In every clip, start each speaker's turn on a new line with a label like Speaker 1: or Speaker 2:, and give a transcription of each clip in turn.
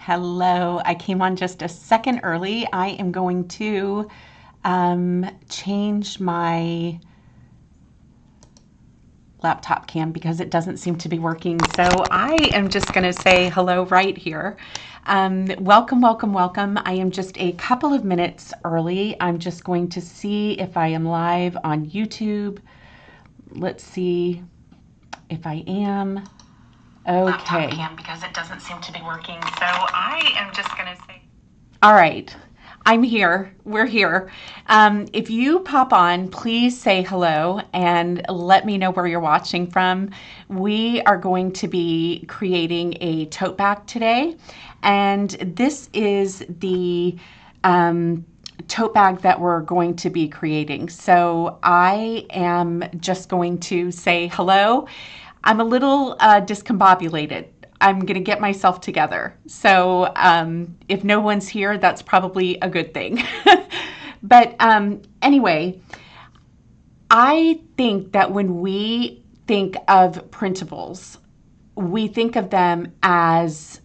Speaker 1: Hello, I came on just a second early. I am going to change my laptop cam because it doesn't seem to be working. So I am just going to say hello right here. Welcome, welcome, welcome. I am just a couple of minutes early. I'm just going to see if I am live on YouTube. Let's see if I am. Okay. Cam because it doesn't seem to be working. So I am just going to say, all right, I'm here. We're here. If you pop on, please say hello and let me know where you're watching from. We are going to be creating a tote bag today. And this is the tote bag that we're going to be creating. So I am just going to say hello. I'm a little discombobulated. I'm going to get myself together. So if no one's here, that's probably a good thing. But anyway, I think that when we think of printables, we think of them as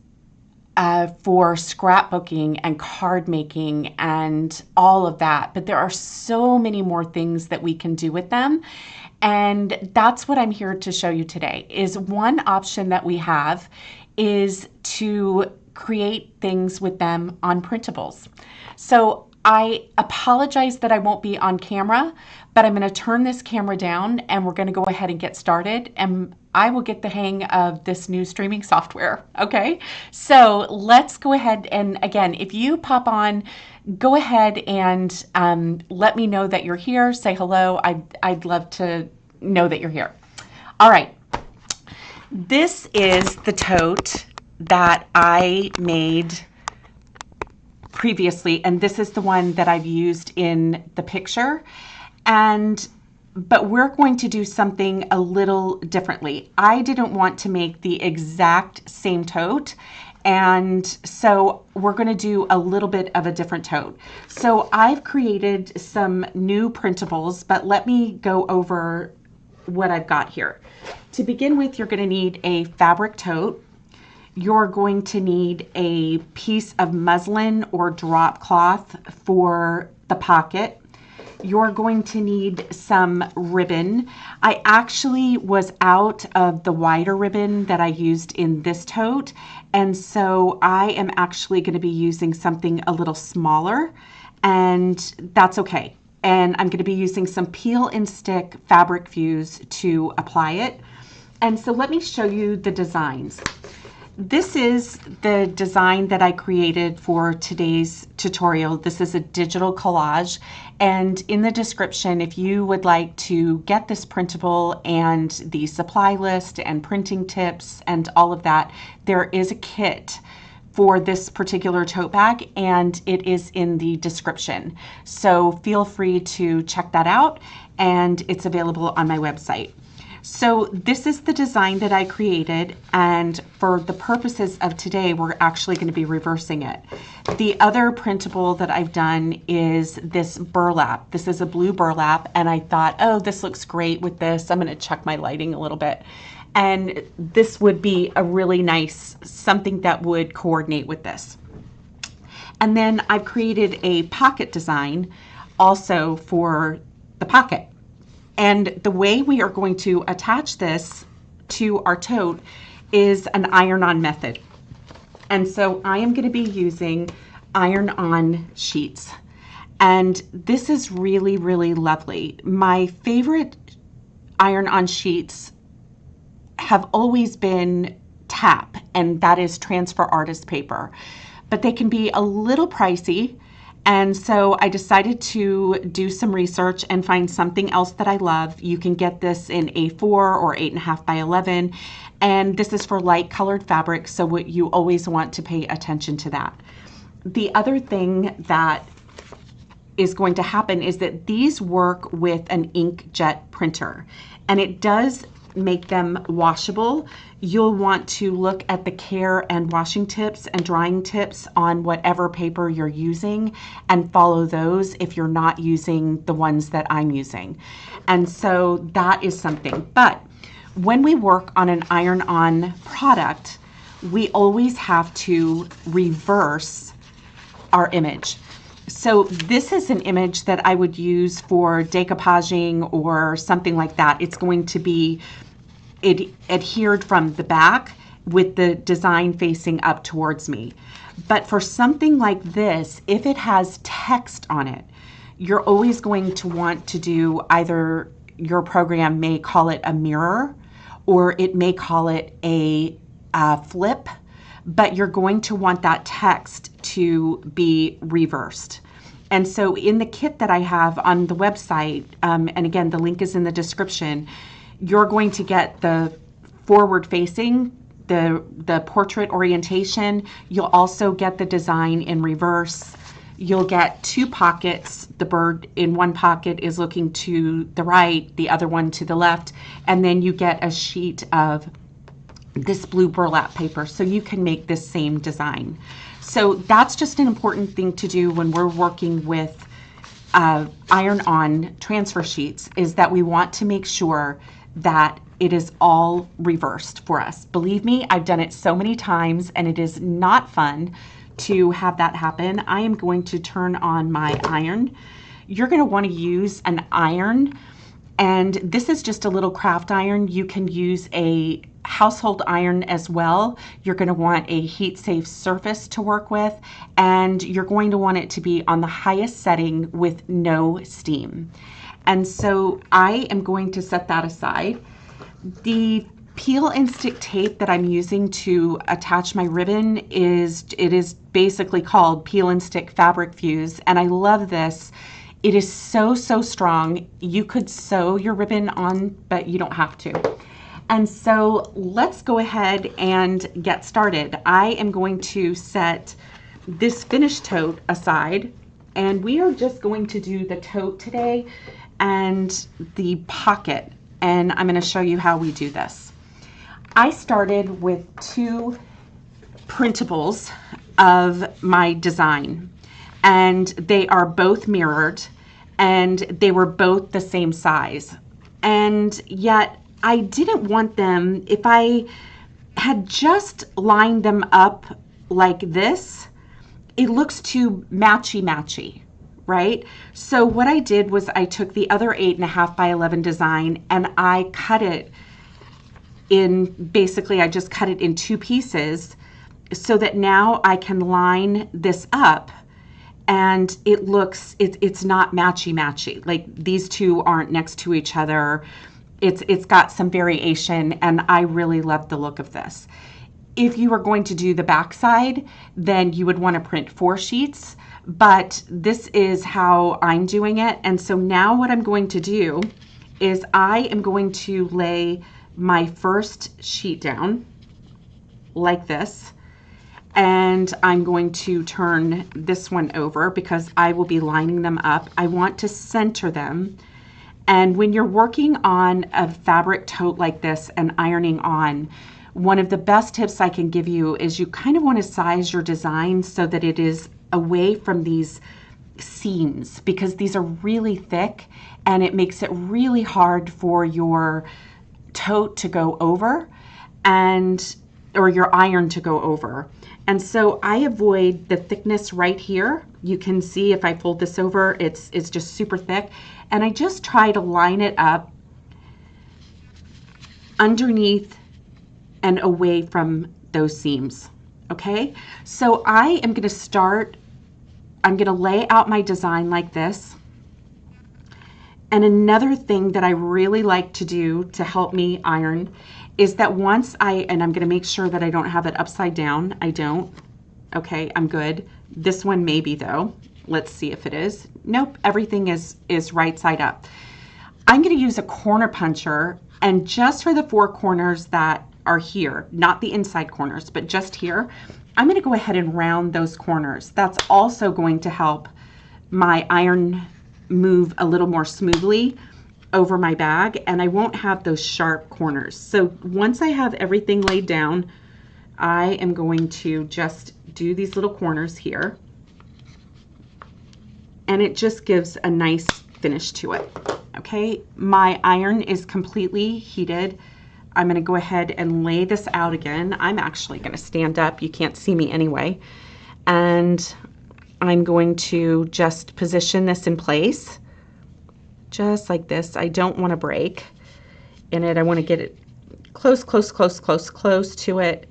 Speaker 1: for scrapbooking and card making and all of that. But there are so many more things that we can do with them. And that's what I'm here to show you today. Is one option that we have is to create things with them on printables. So I apologize that I won't be on camera, but I'm going to turn this camera down and we're going to go ahead and get started, and I will get the hang of this new streaming software. Okay, so let's go ahead, and again, if you pop on, go ahead and let me know that you're here. Say hello. I'd love to know that you're here. All right. This is the tote that I made previously, and this is the one that I've used in the picture. But we're going to do something a little differently. I didn't want to make the exact same tote, and so we're going to do a little bit of a different tote. So I've created some new printables, but let me go over what I've got here. To begin with, you're going to need a fabric tote. You're going to need a piece of muslin or drop cloth for the pocket. You're going to need some ribbon. I actually was out of the wider ribbon that I used in this tote, and so I am actually going to be using something a little smaller, and that's okay. And I'm going to be using some peel and stick fabric fuse to apply it. And so let me show you the designs. This is the design that I created for today's tutorial. This is a digital collage, and in the description, if you would like to get this printable and the supply list and printing tips and all of that, there is a kit for this particular tote bag, and it is in the description. So feel free to check that out, and it's available on my website. So this is the design that I created, and for the purposes of today, we're actually going to be reversing it. The other printable that I've done is this burlap. This is a blue burlap, and I thought, oh, this looks great with this. I'm going to check my lighting a little bit. And this would be a really nice, something that would coordinate with this. And then I've created a pocket design also for the pocket. And the way we are going to attach this to our tote is an iron-on method. And so I am going to be using iron-on sheets. And this is really, really lovely. My favorite iron-on sheets have always been TAP, and that is transfer artist paper. But they can be a little pricey. And so I decided to do some research and find something else that I love. You can get this in A4 or 8.5 by 11. And this is for light colored fabric, so what you always want to pay attention to that. The other thing that is going to happen is that these work with an inkjet printer, and it does make them washable. You'll want to look at the care and washing tips and drying tips on whatever paper you're using and follow those if you're not using the ones that I'm using. And so that is something. But when we work on an iron-on product, we always have to reverse our image. So this is an image that I would use for decoupaging or something like that. It's going to be adhered from the back with the design facing up towards me. But for something like this, if it has text on it, you're always going to want to do either, your program may call it a mirror or it may call it a flip, but you're going to want that text to be reversed. And so in the kit that I have on the website, and again, the link is in the description, you're going to get the forward facing, the portrait orientation. You'll also get the design in reverse. You'll get 2 pockets. The bird in one pocket is looking to the right, the other one to the left, and then you get a sheet of this blue burlap paper so you can make this same design. So that's just an important thing to do when we're working with iron-on transfer sheets, is that we want to make sure that it is all reversed for us. Believe me, I've done it so many times and it is not fun to have that happen. I am going to turn on my iron. You're going to want to use an iron, and this is just a little craft iron. You can use a household iron as well. You're going to want a heat safe surface to work with, and you're going to want it to be on the highest setting with no steam. And so I am going to set that aside. The peel and stick tape that I'm using to attach my ribbon is basically called Peel and Stick Fabric Fuse, and I love this. It is so strong. You could sew your ribbon on, but you don't have to. And so let's go ahead and get started. I am going to set this finished tote aside, and we are just going to do the tote today and the pocket, and I'm going to show you how we do this. I started with 2 printables of my design, and they are both mirrored, and they were both the same size. And yet I didn't want them, if I had just lined them up like this, it looks too matchy, right? So what I did was I took the other 8.5 by 11 design and I cut it in, basically I just cut it in 2 pieces so that now I can line this up and it looks, it's not matchy. Like these 2 aren't next to each other. It's got some variation, and I really love the look of this. If you were going to do the back side, then you would want to print 4 sheets, but this is how I'm doing it. And so now what I'm going to do is I am going to lay my first sheet down like this, and I'm going to turn this one over because I will be lining them up. I want to center them. And when you're working on a fabric tote like this and ironing on, one of the best tips I can give you is you kind of want to size your design so that it is away from these seams, because these are really thick and it makes it really hard for your tote to go over or your iron to go over. And so I avoid the thickness right here. You can see if I fold this over, it's just super thick. And I just try to line it up underneath and away from those seams. Okay, so I am going to start, I'm going to lay out my design like this. And another thing that I really like to do to help me iron is that once and I'm going to make sure that I don't have it upside down. I don't. Okay, I'm good. This one maybe though. Let's see if it is. Nope, everything is right side up. I'm going to use a corner puncher, and just for the 4 corners that are here, not the inside corners, but just here, I'm going to go ahead and round those corners. That's also going to help my iron move a little more smoothly over my bag, and I won't have those sharp corners. So once I have everything laid down, I am going to just do these little corners here, and it just gives a nice finish to it. Okay, my iron is completely heated. I'm going to go ahead and lay this out again. I'm actually going to stand up. You can't see me anyway. And I'm going to just position this in place, just like this. I don't want to break in it. I want to get it close, close, close, close, close to it.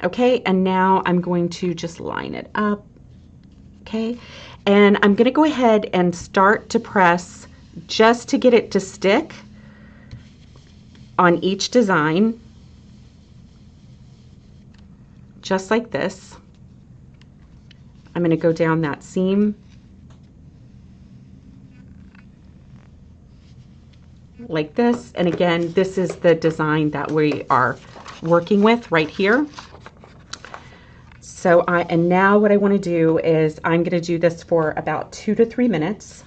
Speaker 1: Okay, and now I'm going to just line it up. Okay, and I'm going to go ahead and start to press just to get it to stick on each design, just like this. I'm going to go down that seam like this, and again, this is the design that we are working with right here. So and now what I want to do is I'm going to do this for about 2 to 3 minutes.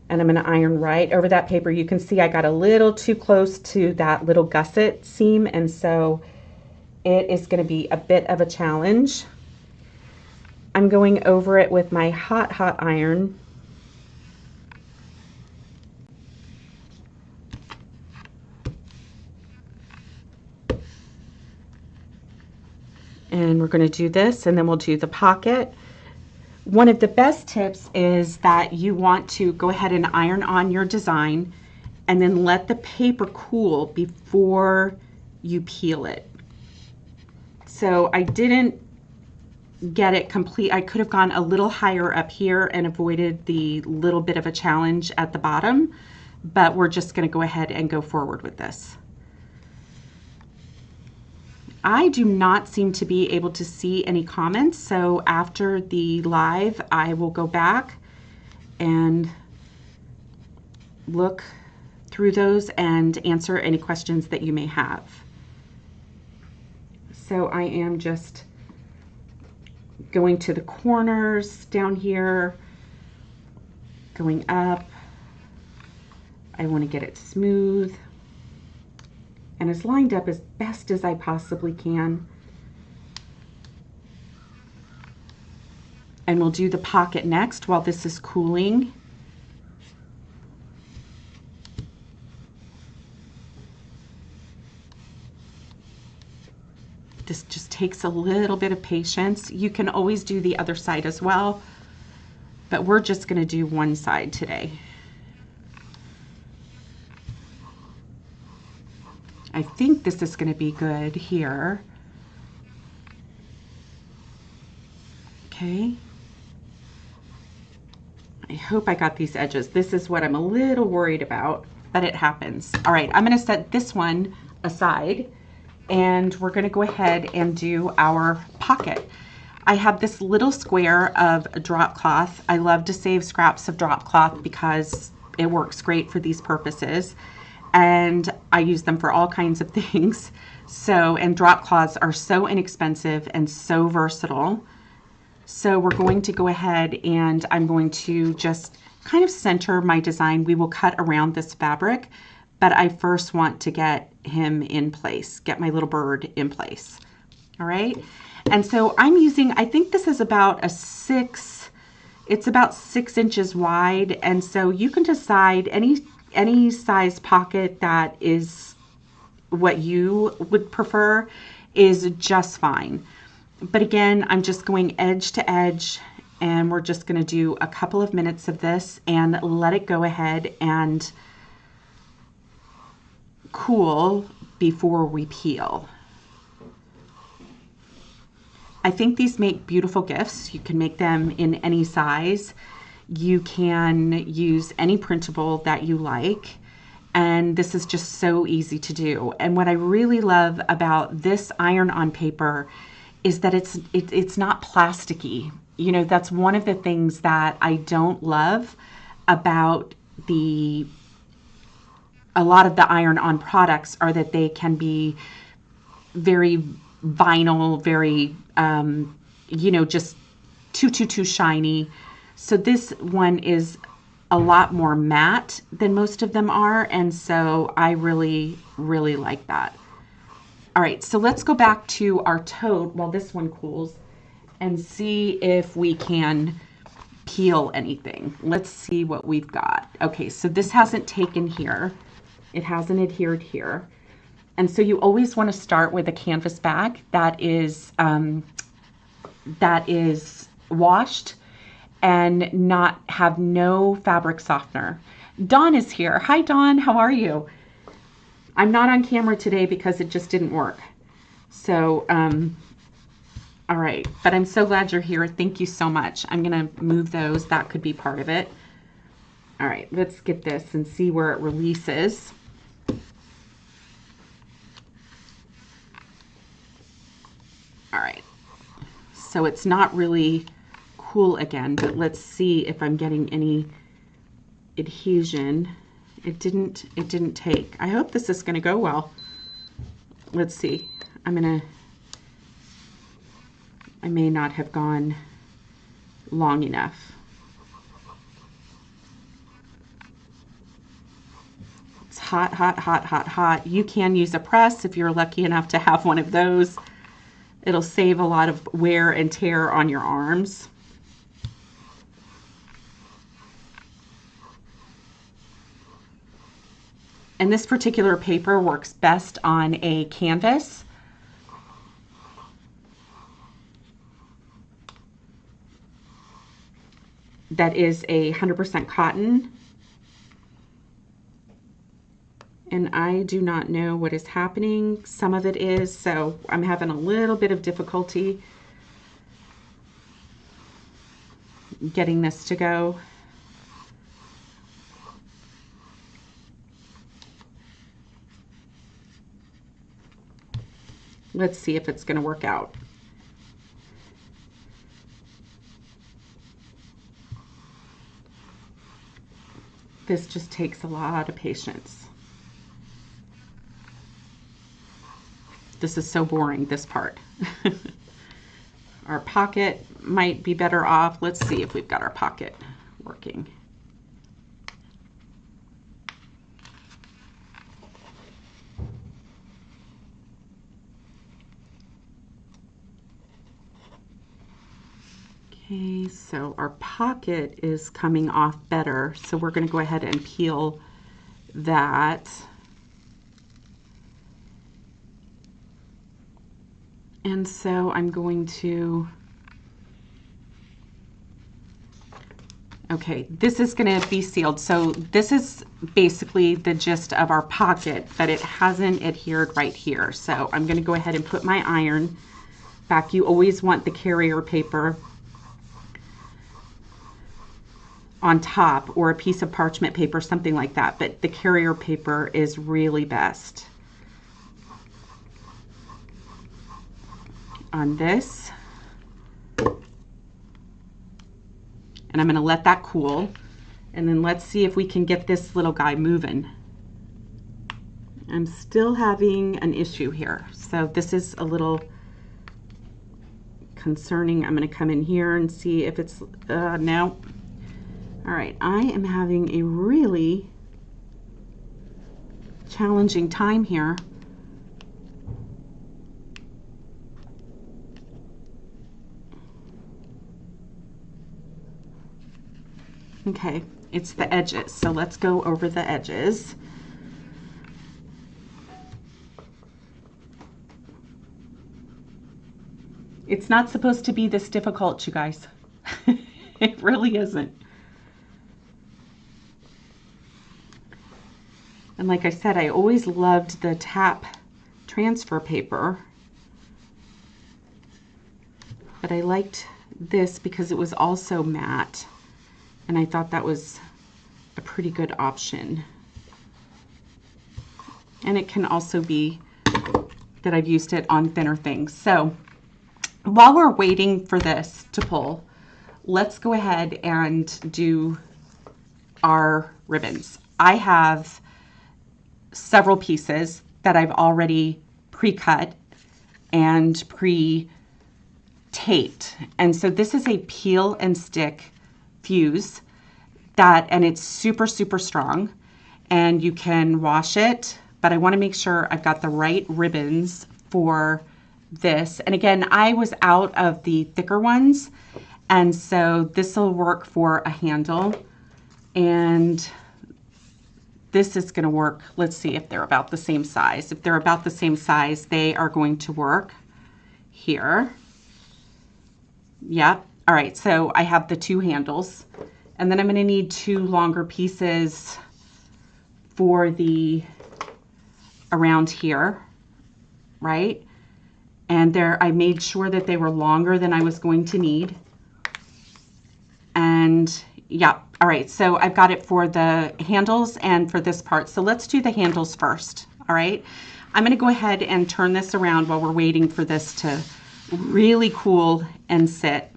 Speaker 1: And I'm going to iron right over that paper. You can see I got a little too close to that little gusset seam, and so it is going to be a bit of a challenge. I'm going over it with my hot iron. And we're going to do this, and then we'll do the pocket. One of the best tips is that you want to go ahead and iron on your design and then let the paper cool before you peel it. So I didn't get it complete. I could have gone a little higher up here and avoided the little bit of a challenge at the bottom, but we're just going to go ahead and go forward with this. I do not seem to be able to see any comments, so after the live, I will go back and look through those and answer any questions that you may have. So I am just going to the corners down here, going up. I want to get it smooth and as lined up as best as I possibly can. And we'll do the pocket next while this is cooling. This just takes a little bit of patience. You can always do the other side as well, but we're just going to do one side today. I think this is going to be good here. Okay. I hope I got these edges. This is what I'm a little worried about, but it happens. All right, I'm going to set this one aside, and we're going to go ahead and do our pocket. I have this little square of drop cloth. I love to save scraps of drop cloth because it works great for these purposes. And I use them for all kinds of things. So, and drop cloths are so inexpensive and so versatile. So we're going to go ahead and I'm going to just kind of center my design. We will cut around this fabric, but I first want to get him in place, get my little bird in place. All right. And so I'm using, I think this is about it's about 6 inches wide. And so you can decide any size pocket that is what you would prefer is just fine. But again, I'm just going edge to edge, and we're just going to do a couple of minutes of this and let it go ahead and cool before we peel. I think these make beautiful gifts. You can make them in any size. You can use any printable that you like, and this is just so easy to do. And what I really love about this iron-on paper is that it's not plasticky. You know, that's one of the things that I don't love about a lot of the iron-on products are that they can be very vinyl, very, you know, just too shiny. So this one is a lot more matte than most of them are, and so I really, really like that. All right, so let's go back to our tote while this one cools and see if we can peel anything. Let's see what we've got. Okay, so this hasn't taken here. It hasn't adhered here. And so you always want to start with a canvas bag that is washed and not have no fabric softener. Dawn is here. Hi, Dawn. How are you? I'm not on camera today because it just didn't work. So, all right. But I'm so glad you're here. Thank you so much. I'm going to move those. That could be part of it. All right. Let's get this and see where it releases. All right. So it's not really cool again, but let's see if I'm getting any adhesion. It didn't take. I hope this is going to go well. Let's see. I may not have gone long enough. It's hot, hot, hot, hot, hot. You can use a press if you're lucky enough to have one of those. It'll save a lot of wear and tear on your arms. And this particular paper works best on a canvas. That is 100% cotton. And I do not know what is happening. Some of it is, so I'm having a little bit of difficulty getting this to go. Let's see if it's going to work out. This just takes a lot of patience. This is so boring, this part. Our pocket might be better off. Let's see if we've got our pocket working. Okay, so our pocket is coming off better. So we're going to go ahead and peel that. And so I'm going to, okay, this is going to be sealed. So this is basically the gist of our pocket, but it hasn't adhered right here. So I'm going to go ahead and put my iron back. You always want the carrier paper on top or a piece of parchment paper, something like that. But the carrier paper is really best. On this, and I'm going to let that cool, and then let's see if we can get this little guy moving. I'm still having an issue here, so this is a little concerning. I'm going to come in here and see if it's no. All right, I am having a really challenging time here. Okay, it's the edges, so let's go over the edges. It's not supposed to be this difficult, you guys. It really isn't. And like I said, I always loved the tap transfer paper, but I liked this because it was also matte. And I thought that was a pretty good option. And it can also be that I've used it on thinner things. So while we're waiting for this to pull, let's go ahead and do our ribbons. I have several pieces that I've already pre-cut and pre-taped. And so this is a peel and stick fuse and it's super, super strong, and you can wash it, but I want to make sure I've got the right ribbons for this. And again, I was out of the thicker ones, and so this will work for a handle, and this is going to work. Let's see if they're about the same size. If they're about the same size, they are going to work here. Yep. All right, so I have the 2 handles, and then I'm going to need 2 longer pieces for the around here, right? And there, I made sure that they were longer than I was going to need. And yeah, all right, so I've got it for the handles and for this part. So let's do the handles first, all right? I'm gonna go ahead and turn this around while we're waiting for this to really cool and sit.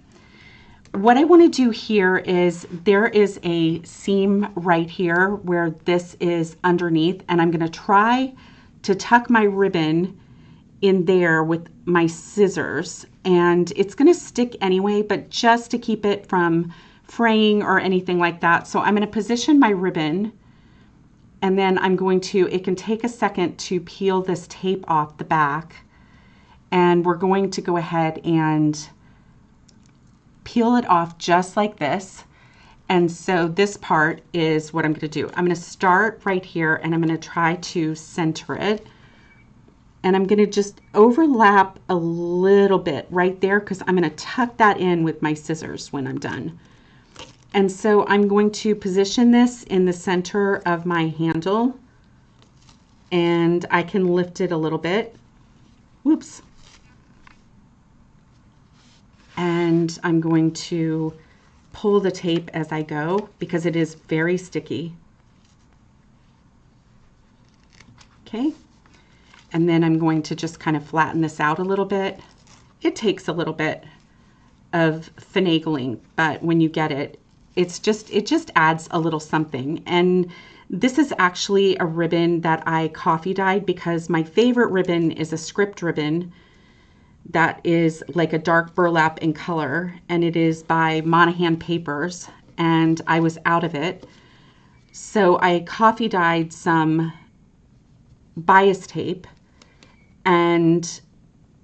Speaker 1: What I wanna do here is there is a seam right here where this is underneath, and I'm gonna try to tuck my ribbon in there with my scissors, and it's going to stick anyway, but just to keep it from fraying or anything like that. So I'm going to position my ribbon, and then I'm going to, it can take a second to peel this tape off the back, and we're going to go ahead and peel it off just like this. And so this part is what I'm going to do. I'm going to start right here, and I'm going to try to center it. And I'm going to just overlap a little bit right there because I'm going to tuck that in with my scissors when I'm done. And so I'm going to position this in the center of my handle, and I can lift it a little bit. Whoops. And I'm going to pull the tape as I go because it is very sticky. Okay. And then I'm going to just kind of flatten this out a little bit. It takes a little bit of finagling, but when you get it, it just adds a little something. And this is actually a ribbon that I coffee dyed because my favorite ribbon is a script ribbon that is like a dark burlap in color, and it is by Monahan Papers, and I was out of it. So I coffee dyed some bias tape and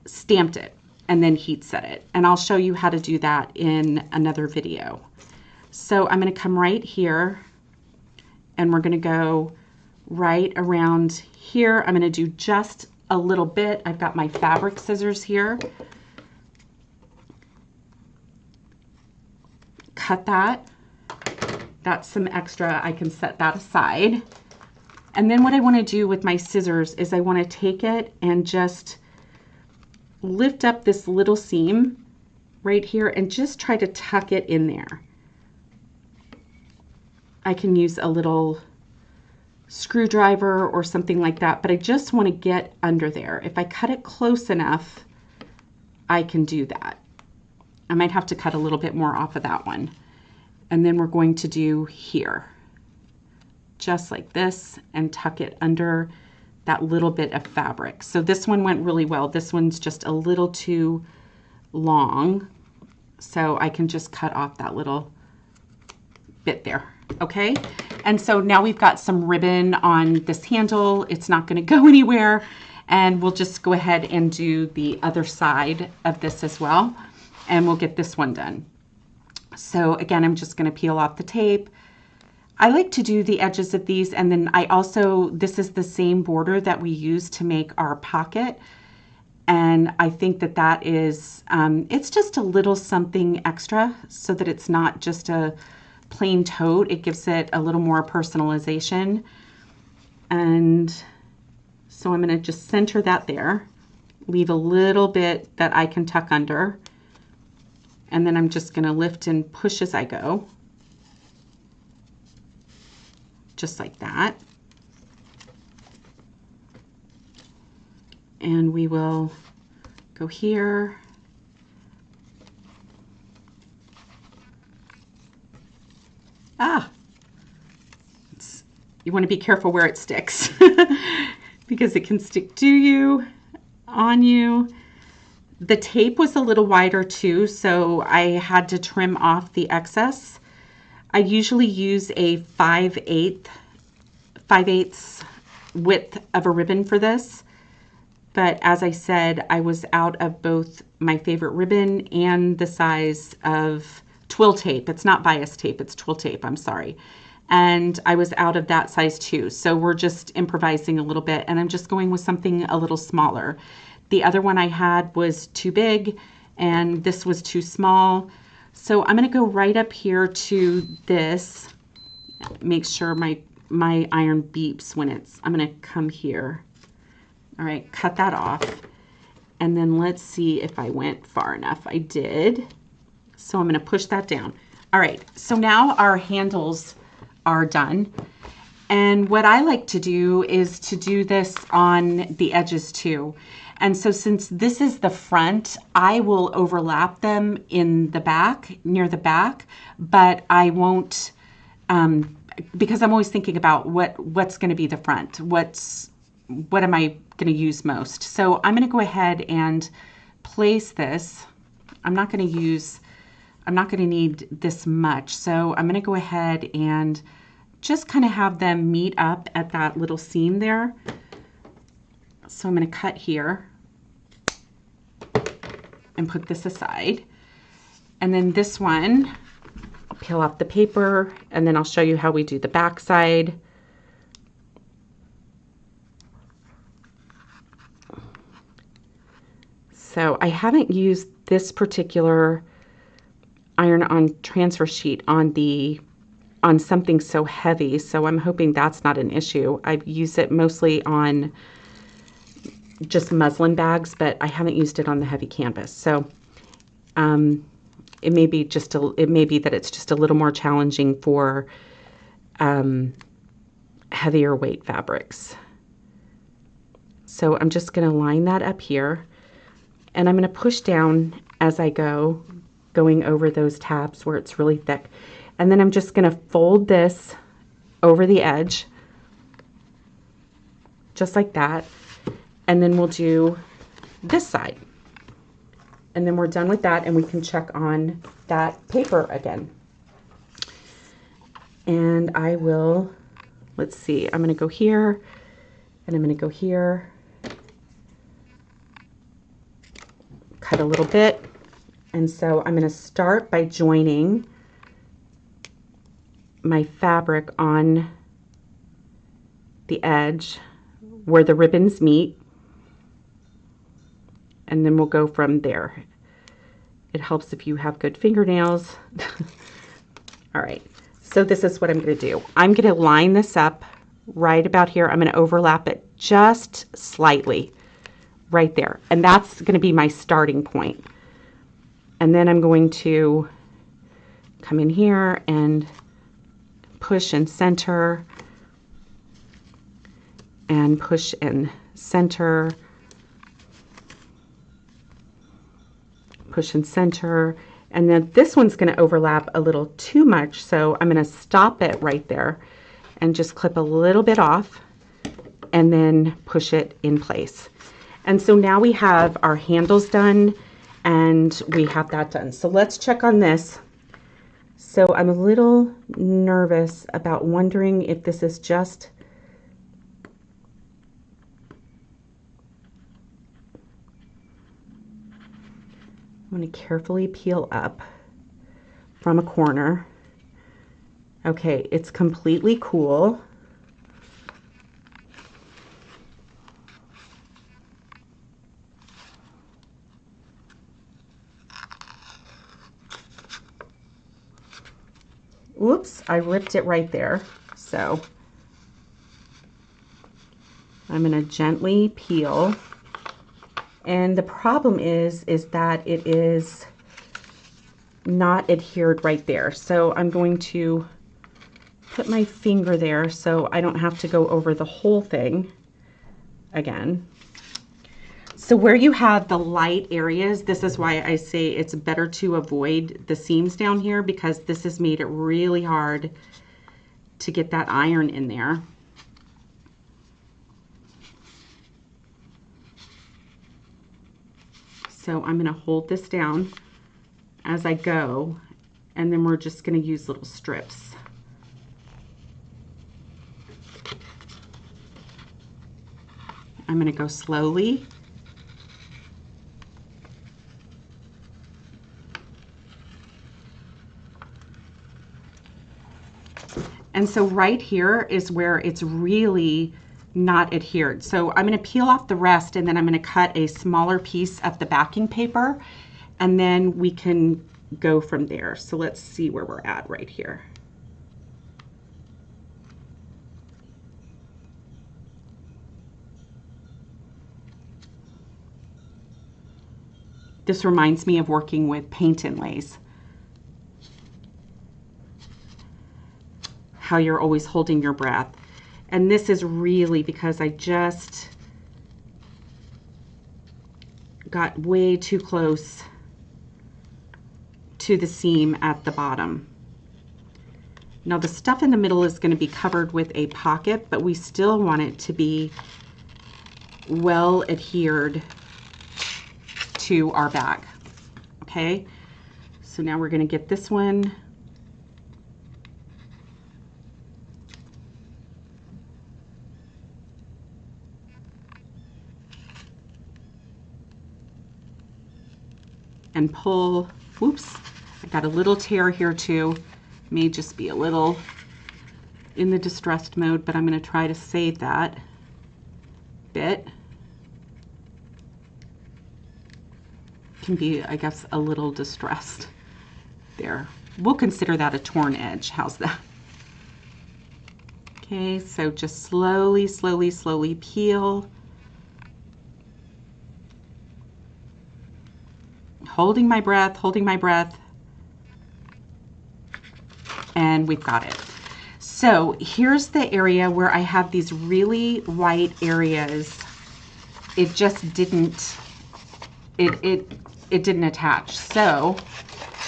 Speaker 1: stamped it and then heat set it. And I'll show you how to do that in another video. So I'm going to come right here, and we're going to go right around here. I'm going to do just a little bit. I've got my fabric scissors here. Cut that. That's some extra. I can set that aside. And then what I want to do with my scissors is I want to take it and just lift up this little seam right here and just try to tuck it in there. I can use a little screwdriver or something like that, but I just want to get under there. If I cut it close enough, I can do that. I might have to cut a little bit more off of that one. And then we're going to do here, just like this, and tuck it under that little bit of fabric. So this one went really well. This one's just a little too long, so I can just cut off that little bit there. Okay, and so now we've got some ribbon on this handle. It's not going to go anywhere, and we'll just go ahead and do the other side of this as well, and we'll get this one done. So again, I'm just going to peel off the tape. I like to do the edges of these, and then I also, this is the same border that we use to make our pocket, and I think that that is, it's just a little something extra so that it's not just a plain tote. It gives it a little more personalization. And so I'm going to just center that there, leave a little bit that I can tuck under, and then I'm just going to lift and push as I go, just like that. And we will go here. You want to be careful where it sticks because it can stick to you, on you. The tape was a little wider too, so I had to trim off the excess. I usually use a 5/8 width of a ribbon for this, but as I said, I was out of both my favorite ribbon and the size of twill tape. It's not bias tape, it's twill tape, I'm sorry. and I was out of that size too. So we're just improvising a little bit, and I'm just going with something a little smaller. The other one I had was too big and this was too small. So I'm going to go right up here to this. Make sure my iron beeps when I'm going to come here. All right, cut that off. And then let's see if I went far enough. I did. So I'm going to push that down. All right, so now our handles are done. And what I like to do is to do this on the edges too. And so since this is the front, I will overlap them in the back, near the back, but I won't, because I'm always thinking about what's going to be the front. What am I going to use most? So I'm going to go ahead and place this. I'm not going to need this much. So I'm going to go ahead and just kind of have them meet up at that little seam there. So I'm going to cut here and put this aside. And then this one, I'll peel off the paper, and then I'll show you how we do the back side. So I haven't used this particular iron-on transfer sheet on something so heavy, so I'm hoping that's not an issue. I've used it mostly on just muslin bags, but I haven't used it on the heavy canvas. So it may be that it's just a little more challenging for heavier weight fabrics. So I'm just going to line that up here, and I'm going to push down as I go, going over those tabs where it's really thick. And then I'm just going to fold this over the edge, just like that. And then we'll do this side. And then we're done with that, and we can check on that paper again. And I will, let's see, I'm going to go here, and I'm going to go here, cut a little bit. And so I'm going to start by joining my fabric on the edge where the ribbons meet, and then we'll go from there. It helps if you have good fingernails. All right, so this is what I'm going to do. I'm going to line this up right about here. I'm going to overlap it just slightly right there, and that's going to be my starting point. And then I'm going to come in here and push and center, and push and center, push and center. And then this one's going to overlap a little too much, so I'm going to stop it right there and just clip a little bit off and then push it in place. And so now we have our handles done, and we have that done. So let's check on this. So I'm a little nervous about wondering if this is just I'm going to carefully peel up from a corner. Okay, it's completely cool. Oops, I ripped it right there. So I'm going to gently peel. And the problem is that it is not adhered right there. So I'm going to put my finger there so I don't have to go over the whole thing again. So where you have the light areas, this is why I say it's better to avoid the seams down here, because this has made it really hard to get that iron in there. So I'm going to hold this down as I go, and then we're just going to use little strips. I'm going to go slowly. And so right here is where it's really not adhered. So I'm going to peel off the rest, and then I'm going to cut a smaller piece of the backing paper, and then we can go from there. So let's see where we're at right here. This reminds me of working with paint inlays. How you're always holding your breath. And this is really because I just got way too close to the seam at the bottom. Now the stuff in the middle is going to be covered with a pocket, but we still want it to be well adhered to our bag. Okay, so now we're going to get this one and pull. Whoops, I got a little tear here too. May just be a little in the distressed mode, but I'm going to try to save that bit. Can be, I guess, a little distressed there. We'll consider that a torn edge. How's that? Okay, so just slowly, slowly, slowly peel. Holding my breath, holding my breath. And we've got it. So here's the area where I have these really white areas. It just didn't, it didn't attach. So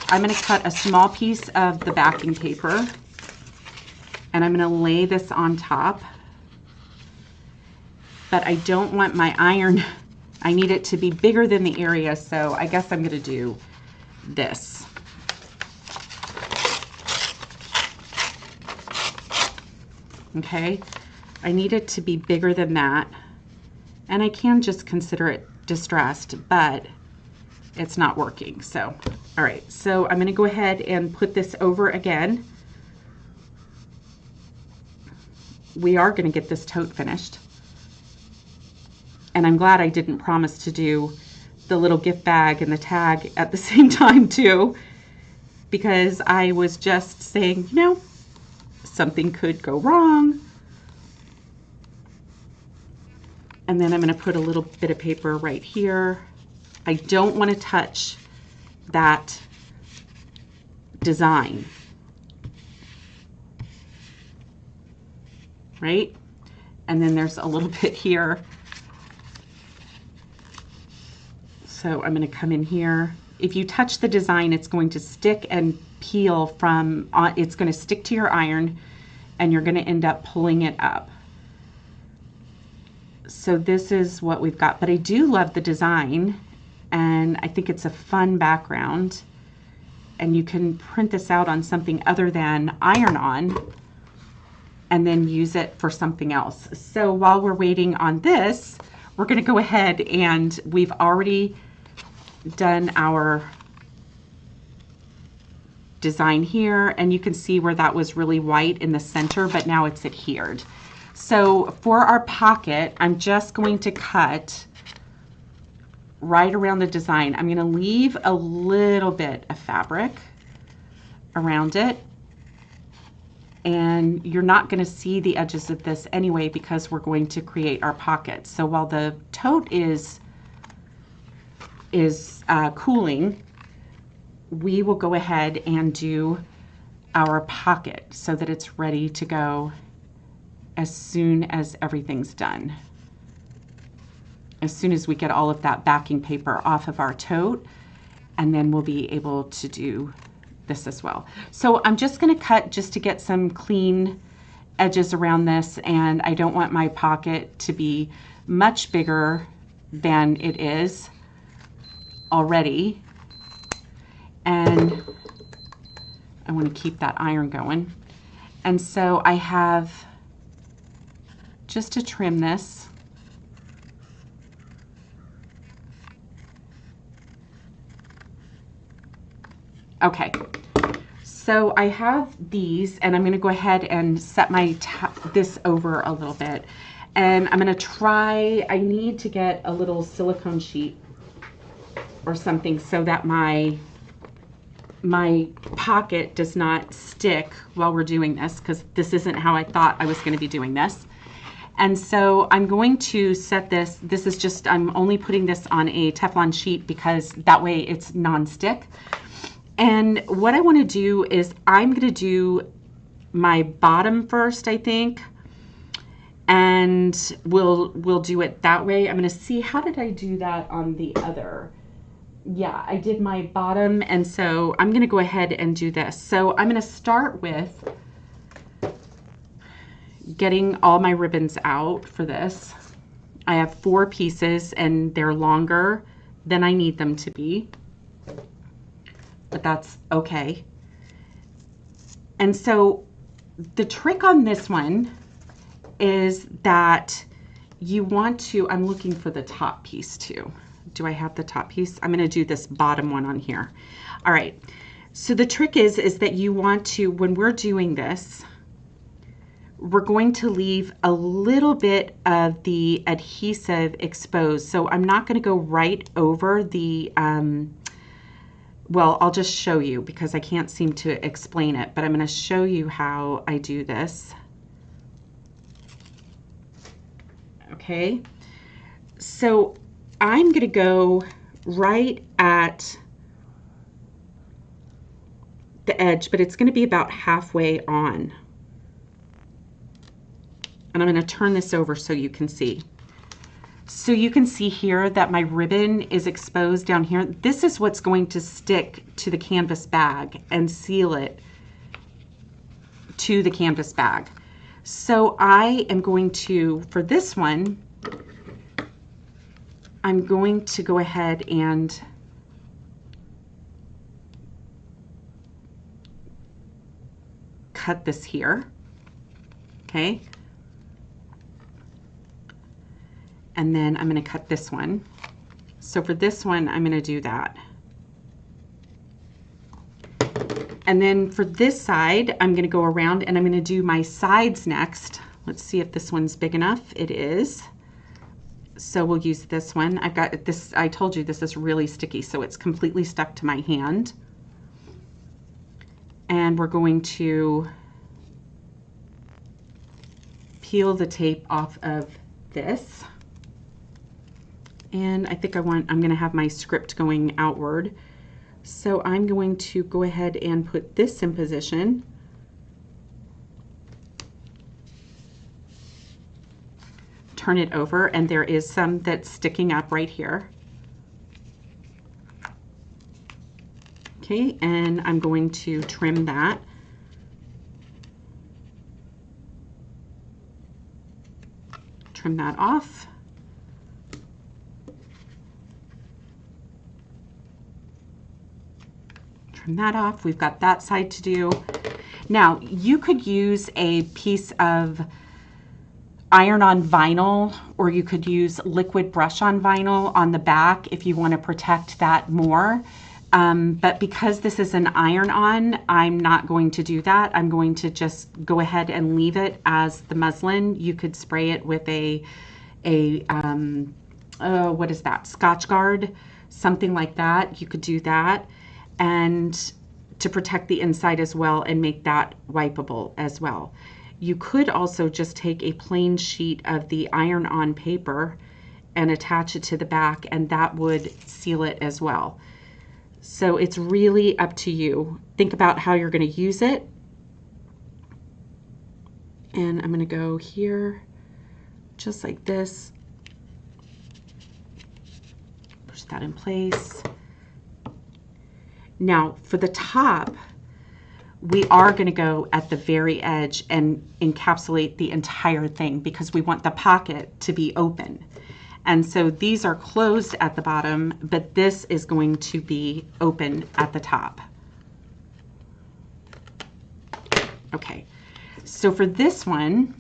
Speaker 1: I'm going to cut a small piece of the backing paper, and I'm going to lay this on top. But I don't want my iron, I need it to be bigger than the area, so I guess I'm going to do this. Okay, I need it to be bigger than that, and I can just consider it distressed, but it's not working. So, all right, so I'm going to go ahead and put this over again. We are going to get this tote finished. And I'm glad I didn't promise to do the little gift bag and the tag at the same time too, because I was just saying, you know, something could go wrong. And then I'm going to put a little bit of paper right here. I don't want to touch that design, right? And then there's a little bit here. So I'm going to come in here. If you touch the design, it's going to stick and peel from, it's going to stick to your iron, and you're going to end up pulling it up. So this is what we've got, but I do love the design, and I think it's a fun background, and you can print this out on something other than iron-on and then use it for something else. So while we're waiting on this, we're going to go ahead, and we've already done our design here, and you can see where that was really white in the center, but now it's adhered. So for our pocket, I'm just going to cut right around the design. I'm going to leave a little bit of fabric around it, and you're not going to see the edges of this anyway because we're going to create our pocket. So while the tote is cooling, we will go ahead and do our pocket so that it's ready to go as soon as everything's done. As soon as we get all of that backing paper off of our tote, and then we'll be able to do this as well. So I'm just going to cut just to get some clean edges around this, and I don't want my pocket to be much bigger than it is already, and I want to keep that iron going. And so I have, just to trim this, okay, So I have these, and I'm going to go ahead and set this over a little bit. And I'm going to try, I need to get a little silicone sheet or something so that my pocket does not stick while we're doing this, because this isn't how I thought I was going to be doing this. And so I'm going to set this. This is just, I'm only putting this on a Teflon sheet because that way it's non-stick. And what I want to do is I'm going to do my bottom first, I think, and we'll do it that way. I'm going to see, how did I do that on the other? Yeah, I did my bottom, and so I'm going to go ahead and do this. So I'm going to start with getting all my ribbons out for this. I have 4 pieces, and they're longer than I need them to be, but that's okay. And so the trick on this one is that you want to, I'm looking for the top piece too. Do I have the top piece? I'm going to do this bottom one on here. All right. So the trick is that you want to, when we're doing this, we're going to leave a little bit of the adhesive exposed. So I'm not going to go right over the, well, I'll just show you because I can't seem to explain it, but I'm going to show you how I do this. Okay. So I'm going to go right at the edge, but it's going to be about halfway on. And I'm going to turn this over so you can see. So you can see here that my ribbon is exposed down here. This is what's going to stick to the canvas bag and seal it to the canvas bag. So I am going to, for this one, I'm going to go ahead and cut this here, okay? And then I'm going to cut this one. So for this one, I'm going to do that. And then for this side, I'm going to go around and I'm going to do my sides next. Let's see if this one's big enough. It is. So we'll use this one. I've got this, I told you this is really sticky, so it's completely stuck to my hand. And we're going to peel the tape off of this. And I think I'm going to have my script going outward. So I'm going to go ahead and put this in position. Turn it over, and there is some that's sticking up right here. Okay, and I'm going to trim that. Trim that off. Trim that off. We've got that side to do. Now, you could use a piece of iron-on vinyl, or you could use liquid brush-on vinyl on the back if you want to protect that more. But because this is an iron-on, I'm not going to do that. I'm going to just go ahead and leave it as the muslin. You could spray it with what is that? Scotch Guard, something like that. You could do that, and to protect the inside as well and make that wipeable as well. You could also just take a plain sheet of the iron-on paper and attach it to the back, and that would seal it as well. So it's really up to you. Think about how you're going to use it. And I'm going to go here just like this. Push that in place. Now for the top, we are going to go at the very edge and encapsulate the entire thing because we want the pocket to be open. And so these are closed at the bottom, but this is going to be open at the top. Okay, so for this one,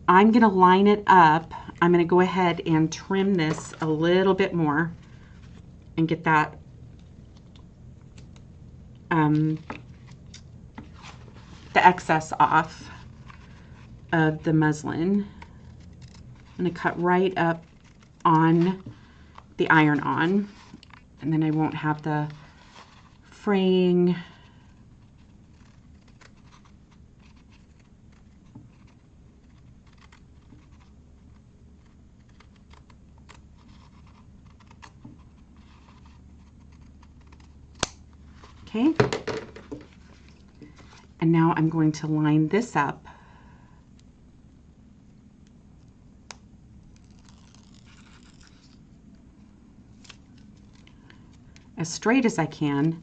Speaker 1: I'm going to line it up. I'm going to go ahead and trim this a little bit more and get that the excess off of the muslin. I'm going to cut right up on the iron-on, and then I won't have the fraying. Okay, and now I'm going to line this up as straight as I can.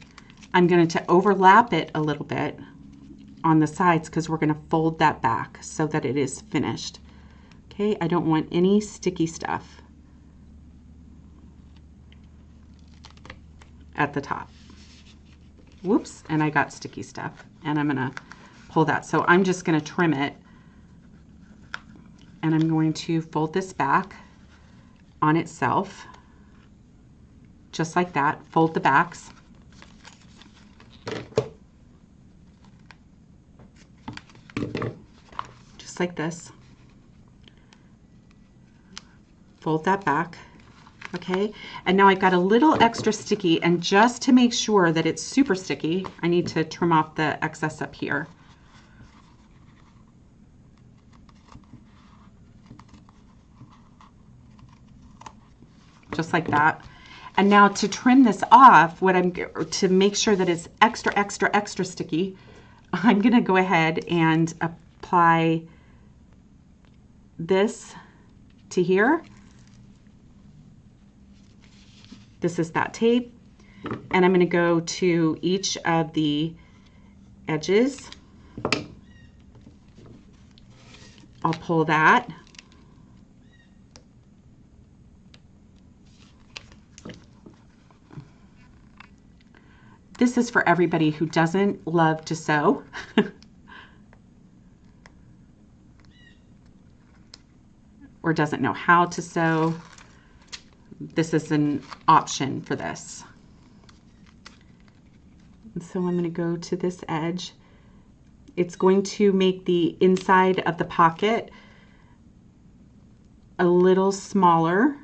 Speaker 1: I'm going to overlap it a little bit on the sides because we're going to fold that back so that it is finished. Okay, I don't want any sticky stuff at the top. Whoops, and I got sticky stuff, and I'm gonna pull that. So I'm just gonna trim it, and I'm going to fold this back on itself, just like that. Fold the backs. Just like this. Fold that back. Okay, and now I've got a little extra sticky, and just to make sure that it's super sticky, I need to trim off the excess up here. Just like that. And now to trim this off, to make sure that it's extra sticky, I'm gonna go ahead and apply this to here. This is that tape, and I'm going to go to each of the edges. I'll pull that. This is for everybody who doesn't love to sew. Or doesn't know how to sew. This is an option for this. And so I'm going to go to this edge. It's going to make the inside of the pocket a little smaller,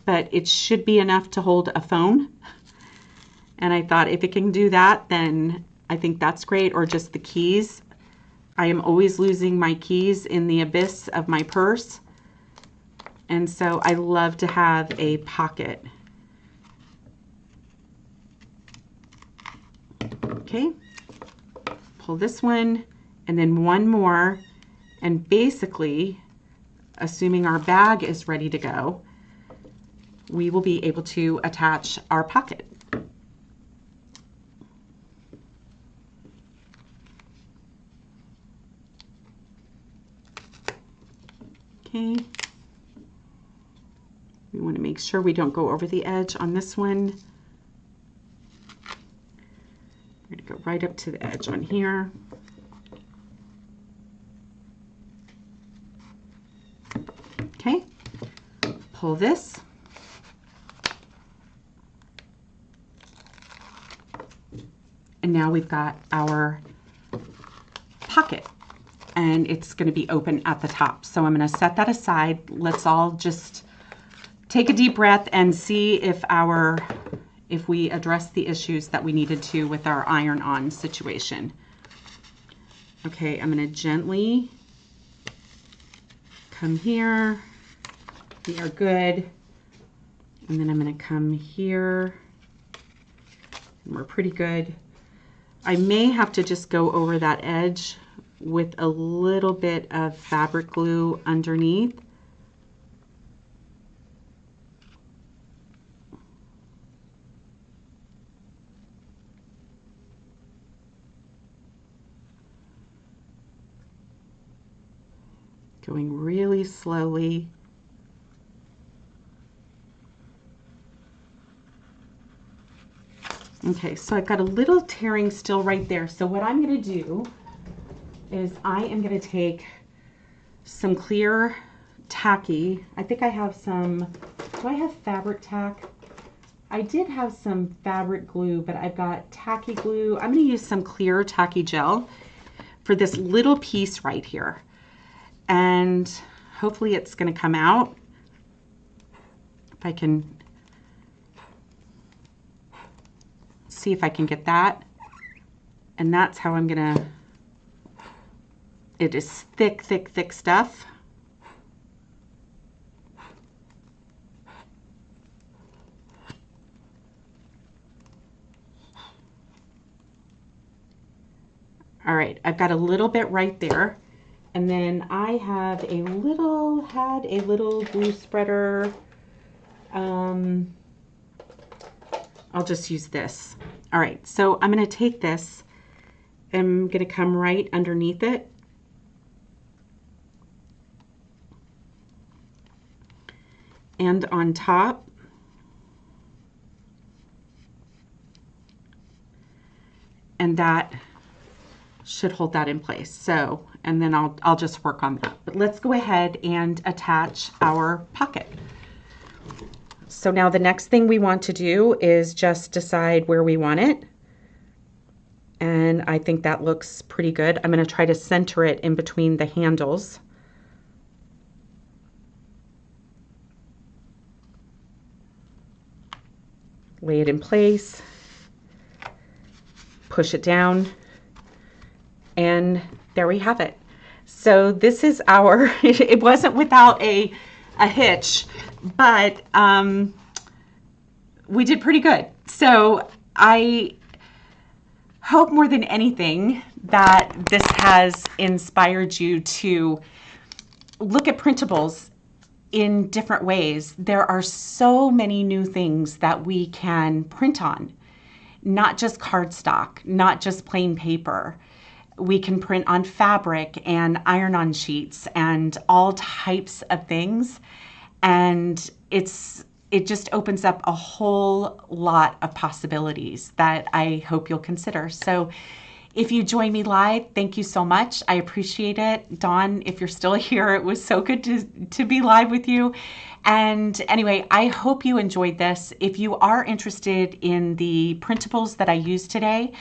Speaker 1: but it should be enough to hold a phone. And I thought if it can do that, then I think that's great, or just the keys. I am always losing my keys in the abyss of my purse, and so I love to have a pocket. Okay, pull this one, and then one more, and basically, assuming our bag is ready to go, we will be able to attach our pocket. Okay, we want to make sure we don't go over the edge on this one. We're going to go right up to the edge on here. Okay, pull this. And now we've got our pocket. And it's going to be open at the top. So I'm going to set that aside. Let's all just take a deep breath and see if we address the issues that we needed to with our iron-on situation. Okay, I'm going to gently come here. We are good. And then I'm going to come here. And we're pretty good. I may have to just go over that edge with a little bit of fabric glue underneath. Going really slowly. Okay, so I've got a little tearing still right there. So what I'm going to do is I am going to take some clear tacky. I think I have some, do I have fabric tack? I did have some fabric glue, but I've got tacky glue. I'm going to use some clear tacky gel for this little piece right here. And hopefully it's going to come out. If I can see if I can get that. And that's how I'm going to, it is thick, thick, thick stuff. All right, I've got a little bit right there. And then I have had a little glue spreader. I'll just use this. All right, so I'm going to take this. I'm going to come right underneath it. And on top. And that should hold that in place. So, and then I'll just work on that. But let's go ahead and attach our pocket. So now the next thing we want to do is just decide where we want it. And I think that looks pretty good. I'm going to try to center it in between the handles. Lay it in place. Push it down. And there we have it. So this is our, it wasn't without a hitch, but we did pretty good. So I hope more than anything that this has inspired you to look at printables in different ways. There are so many new things that we can print on, not just cardstock, not just plain paper. We can print on fabric and iron-on sheets and all types of things. And it just opens up a whole lot of possibilities that I hope you'll consider. So if you join me live, thank you so much. I appreciate it. Dawn, if you're still here, it was so good to be live with you. And anyway, I hope you enjoyed this. If you are interested in the printables that I used today,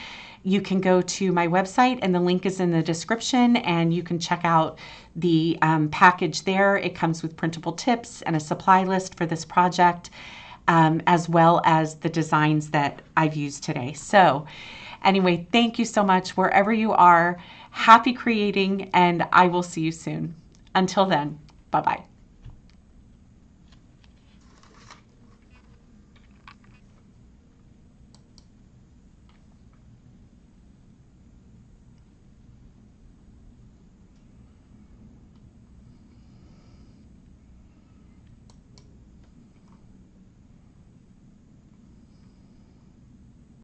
Speaker 1: you can go to my website and the link is in the description and you can check out the package there. It comes with printable tips and a supply list for this project, as well as the designs that I've used today. So anyway, thank you so much wherever you are. Happy creating, and I will see you soon. Until then, bye-bye.